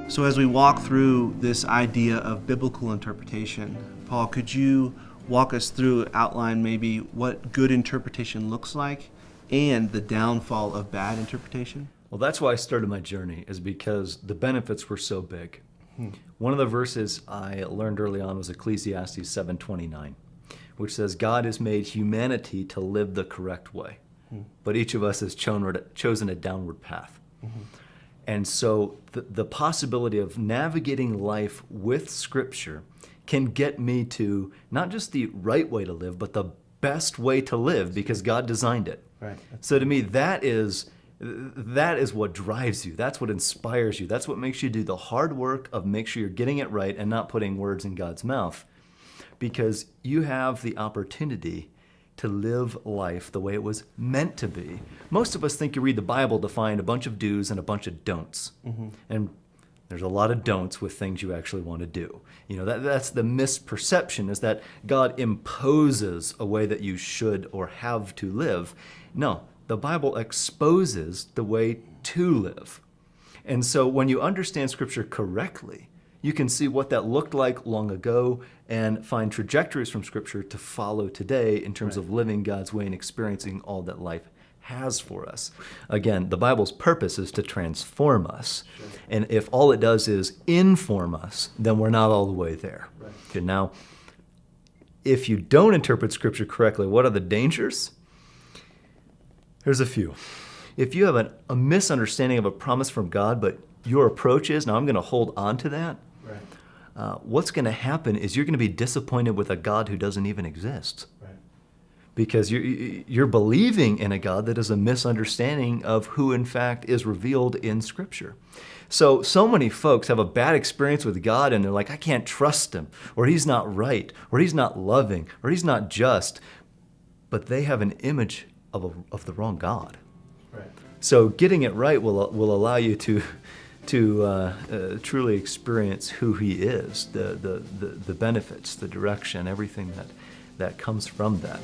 So as we walk through this idea of biblical interpretation, Paul, could you walk us through, outline maybe what good interpretation looks like and the downfall of bad interpretation? Well, that's why I started my journey, is because the benefits were so big. One of the verses I learned early on was Ecclesiastes 7:29, which says, God has made humanity to live the correct way, but each of us has chosen a downward path. And so the possibility of navigating life with Scripture can get me to not just the right way to live, but the best way to live because God designed it. Right. So to me, that is what drives you. That's what inspires you. That's what makes you do the hard work of make sure you're getting it right and not putting words in God's mouth, because you have the opportunity to live life the way it was meant to be. Most of us think you read the Bible to find a bunch of do's and a bunch of don'ts. And there's a lot of don'ts with things you actually want to do. You know, that's the misperception, is that God imposes a way that you should or have to live. No, the Bible exposes the way to live. And so when you understand Scripture correctly, you can see what that looked like long ago and find trajectories from Scripture to follow today in terms of living God's way and experiencing all that life has for us. Again, the Bible's purpose is to transform us. Sure. And if all it does is inform us, then we're not all the way there. Right. Okay, now, if you don't interpret Scripture correctly, what are the dangers? Here's a few. If you have a misunderstanding of a promise from God, but your approach is, now I'm going to hold on to that, what's going to happen is you're going to be disappointed with a God who doesn't even exist. Right. Because you're believing in a God that is a misunderstanding of who in fact is revealed in Scripture. So many folks have a bad experience with God and they're like, I can't trust Him, or He's not right, or He's not loving, or He's not just. But they have an image of the wrong God. Right. So getting it right will allow you to truly experience who He is, the benefits, the direction, everything that comes from that.